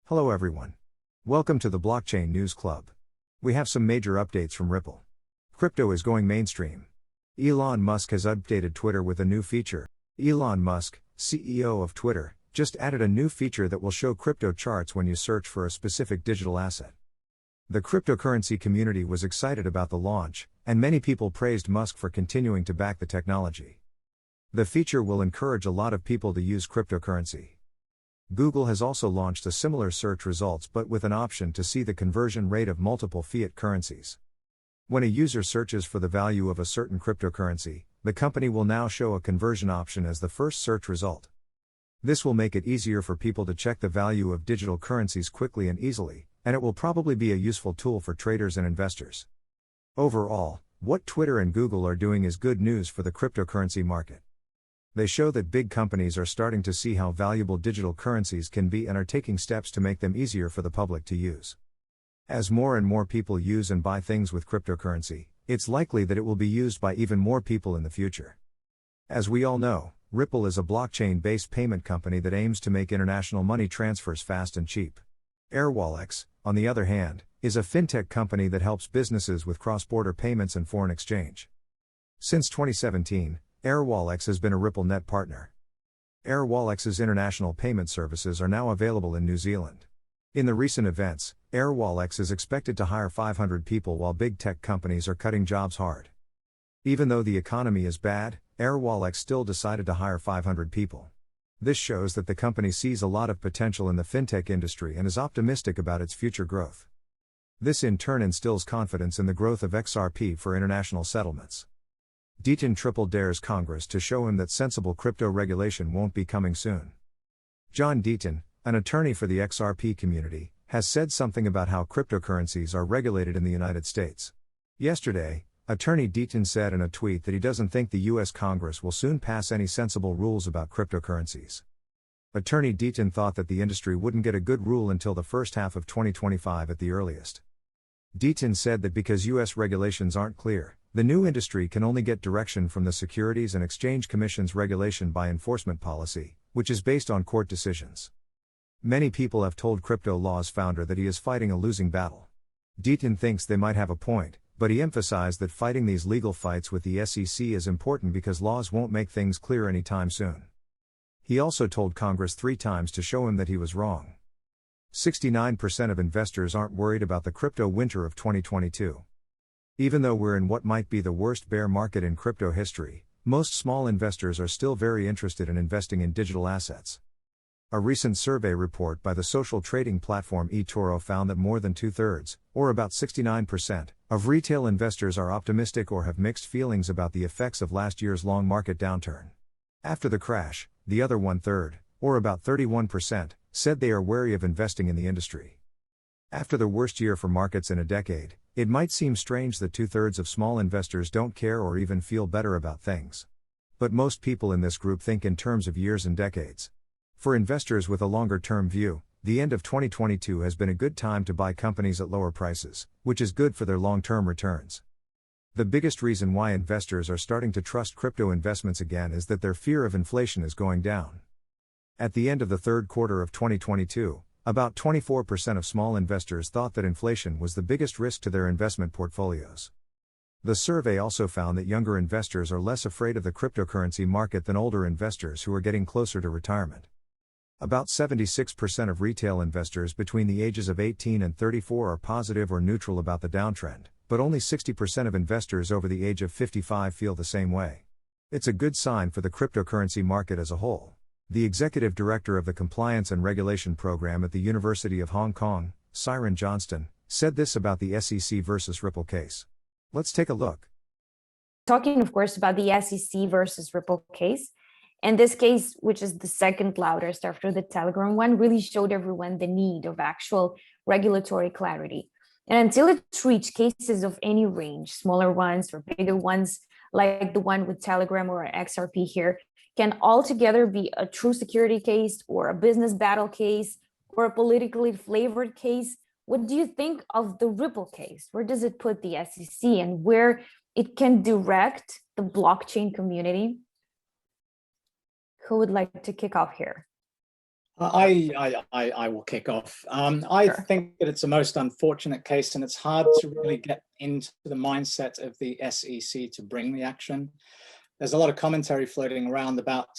Hello everyone. Welcome to the Blockchain News Club. We have some major updates from Ripple. Crypto is going mainstream. Elon Musk has updated Twitter with a new feature. Elon Musk, CEO of Twitter, just added a new feature that will show crypto charts when you search for a specific digital asset. The cryptocurrency community was excited about the launch, and many people praised Musk for continuing to back the technology. The feature will encourage a lot of people to use cryptocurrency. Google has also launched a similar search results but with an option to see the conversion rate of multiple fiat currencies. When a user searches for the value of a certain cryptocurrency, the company will now show a conversion option as the first search result. This will make it easier for people to check the value of digital currencies quickly and easily, and it will probably be a useful tool for traders and investors. Overall, what Twitter and Google are doing is good news for the cryptocurrency market. They show that big companies are starting to see how valuable digital currencies can be and are taking steps to make them easier for the public to use. As more and more people use and buy things with cryptocurrency, it's likely that it will be used by even more people in the future. As we all know, Ripple is a blockchain-based payment company that aims to make international money transfers fast and cheap. Airwallex, on the other hand, is a fintech company that helps businesses with cross-border payments and foreign exchange. Since 2017, Airwallex has been a RippleNet partner. Airwallex's international payment services are now available in New Zealand. In the recent events, Airwallex is expected to hire 500 people while big tech companies are cutting jobs hard. Even though the economy is bad, Airwallex still decided to hire 500 people. This shows that the company sees a lot of potential in the fintech industry and is optimistic about its future growth. This in turn instills confidence in the growth of XRP for international settlements. Deaton triple dares Congress to show him that sensible crypto regulation won't be coming soon. John Deaton, an attorney for the XRP community, has said something about how cryptocurrencies are regulated in the United States. Yesterday, Attorney Deaton said in a tweet that he doesn't think the U.S. Congress will soon pass any sensible rules about cryptocurrencies. Attorney Deaton thought that the industry wouldn't get a good rule until the first half of 2025 at the earliest. Deaton said that because U.S. regulations aren't clear, the new industry can only get direction from the Securities and Exchange Commission's regulation by enforcement policy, which is based on court decisions. Many people have told Crypto Law's founder that he is fighting a losing battle. Deaton thinks they might have a point, but he emphasized that fighting these legal fights with the SEC is important because laws won't make things clear anytime soon. He also told Congress 3 times to show him that he was wrong. 69% of investors aren't worried about the crypto winter of 2022. Even though we're in what might be the worst bear market in crypto history, most small investors are still very interested in investing in digital assets. A recent survey report by the social trading platform eToro found that more than 2/3, or about 69%, of retail investors are optimistic or have mixed feelings about the effects of last year's long market downturn. After the crash, the other 1/3, or about 31%, said they are wary of investing in the industry. After the worst year for markets in a decade, it might seem strange that 2/3 of small investors don't care or even feel better about things. But most people in this group think in terms of years and decades. For investors with a longer-term view, the end of 2022 has been a good time to buy companies at lower prices, which is good for their long-term returns. The biggest reason why investors are starting to trust crypto investments again is that their fear of inflation is going down. At the end of the third quarter of 2022, about 24% of small investors thought that inflation was the biggest risk to their investment portfolios. The survey also found that younger investors are less afraid of the cryptocurrency market than older investors who are getting closer to retirement. About 76% of retail investors between the ages of 18 and 34 are positive or neutral about the downtrend, but only 60% of investors over the age of 55 feel the same way. It's a good sign for the cryptocurrency market as a whole. The executive director of the Compliance and Regulation Program at the University of Hong Kong, Siren Johnston, said this about the SEC versus Ripple case. Let's take a look. Talking, of course, about the SEC versus Ripple case. And this case, which is the second loudest after the Telegram one, really showed everyone the need of actual regulatory clarity. And until it reached cases of any range, smaller ones or bigger ones, like the one with Telegram or XRP here, can altogether be a true security case or a business battle case or a politically flavored case. What do you think of the Ripple case? Where does it put the SEC and where it can direct the blockchain community? Who would like to kick off here? I will kick off. I Sure. think that it's a most unfortunate case, and it's hard to really get into the mindset of the SEC to bring the action. There's a lot of commentary floating around about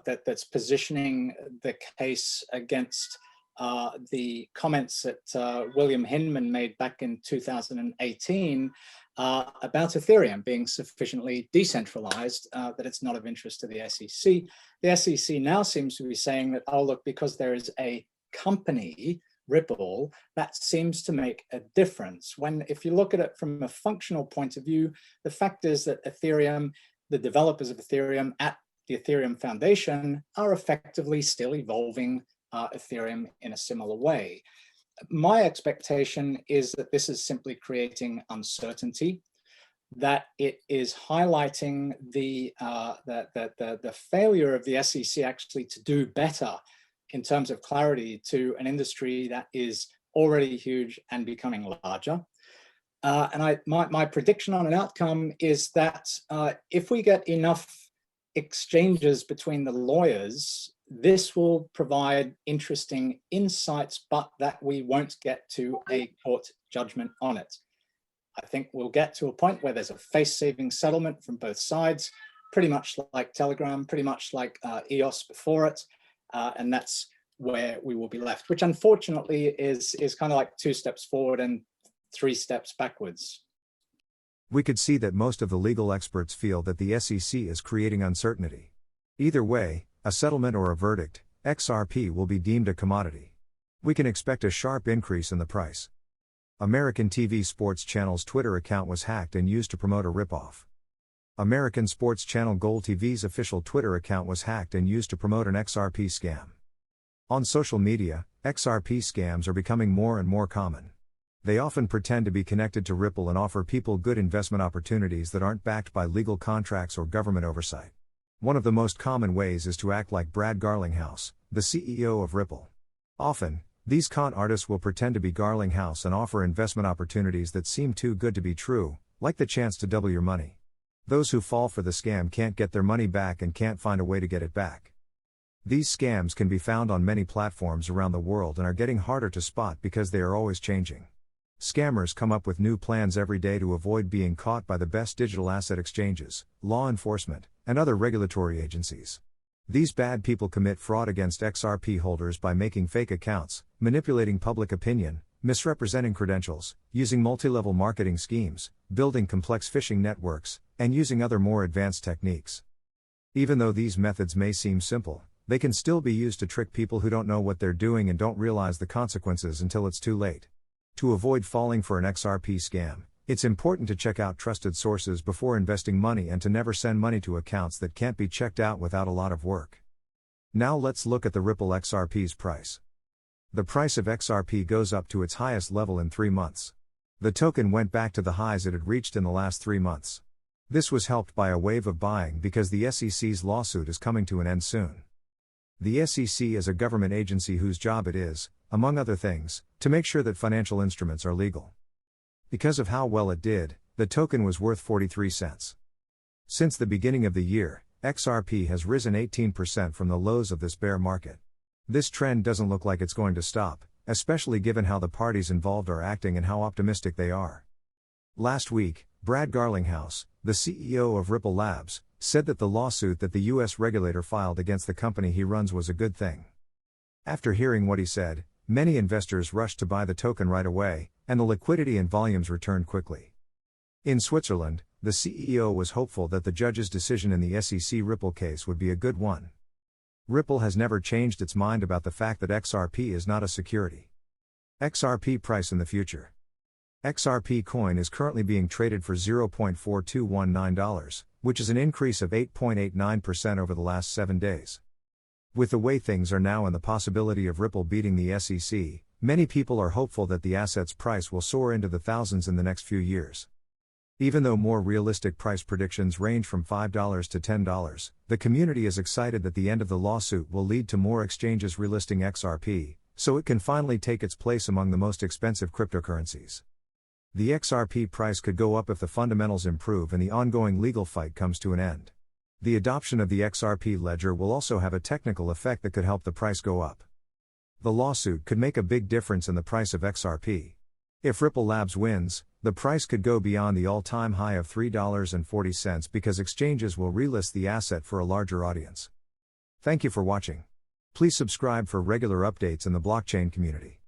that's positioning the case against the comments that William Hinman made back in 2018 about Ethereum being sufficiently decentralized that it's not of interest to the SEC. The SEC now seems to be saying that, oh, look, because there is a company, Ripple, that seems to make a difference. When, if you look at it from a functional point of view, the fact is that Ethereum, the developers of Ethereum at the Ethereum Foundation are effectively still evolving Ethereum in a similar way. My expectation is that this is simply creating uncertainty, that it is highlighting the failure of the SEC actually to do better in terms of clarity to an industry that is already huge and becoming larger. And my prediction on an outcome is that if we get enough exchanges between the lawyers, this will provide interesting insights, but that we won't get to a court judgment on it. I think we'll get to a point where there's a face-saving settlement from both sides, pretty much like Telegram, pretty much like EOS before it, and that's where we will be left, which unfortunately is kind of like 2 steps forward and 3 steps backwards. We could see that most of the legal experts feel that the SEC is creating uncertainty. Either way, a settlement or a verdict, XRP will be deemed a commodity. We can expect a sharp increase in the price. American TV Sports Channel's Twitter account was hacked and used to promote a ripoff. American Sports Channel Gold TV's official Twitter account was hacked and used to promote an XRP scam. On social media, XRP scams are becoming more and more common. They often pretend to be connected to Ripple and offer people good investment opportunities that aren't backed by legal contracts or government oversight. One of the most common ways is to act like Brad Garlinghouse, the CEO of Ripple. Often, these con artists will pretend to be Garlinghouse and offer investment opportunities that seem too good to be true, like the chance to double your money. Those who fall for the scam can't get their money back and can't find a way to get it back. These scams can be found on many platforms around the world and are getting harder to spot because they are always changing. Scammers come up with new plans every day to avoid being caught by the best digital asset exchanges, law enforcement, and other regulatory agencies. These bad people commit fraud against XRP holders by making fake accounts, manipulating public opinion, misrepresenting credentials, using multi-level marketing schemes, building complex phishing networks, and using other more advanced techniques. Even though these methods may seem simple, they can still be used to trick people who don't know what they're doing and don't realize the consequences until it's too late. To avoid falling for an XRP scam, it's important to check out trusted sources before investing money and to never send money to accounts that can't be checked out without a lot of work. Now let's look at the Ripple XRP's price. The price of XRP goes up to its highest level in 3 months. The token went back to the highs it had reached in the last 3 months. This was helped by a wave of buying because the SEC's lawsuit is coming to an end soon. The SEC is a government agency whose job it is, among other things, to make sure that financial instruments are legal. Because of how well it did, the token was worth 43 cents. Since the beginning of the year, XRP has risen 18% from the lows of this bear market. This trend doesn't look like it's going to stop, especially given how the parties involved are acting and how optimistic they are. Last week, Brad Garlinghouse, the CEO of Ripple Labs, said that the lawsuit that the US regulator filed against the company he runs was a good thing. After hearing what he said, many investors rushed to buy the token right away, and the liquidity and volumes returned quickly. In Switzerland, the CEO was hopeful that the judge's decision in the SEC Ripple case would be a good one. Ripple has never changed its mind about the fact that XRP is not a security. XRP price in the future. XRP coin is currently being traded for $0.4219, which is an increase of 8.89% over the last 7 days. With the way things are now and the possibility of Ripple beating the SEC, many people are hopeful that the asset's price will soar into the thousands in the next few years. Even though more realistic price predictions range from $5 to $10, the community is excited that the end of the lawsuit will lead to more exchanges relisting XRP, so it can finally take its place among the most expensive cryptocurrencies. The XRP price could go up if the fundamentals improve and the ongoing legal fight comes to an end. The adoption of the XRP ledger will also have a technical effect that could help the price go up. The lawsuit could make a big difference in the price of XRP. If Ripple Labs wins, the price could go beyond the all-time high of $3.40 because exchanges will relist the asset for a larger audience. Thank you for watching. Please subscribe for regular updates in the blockchain community.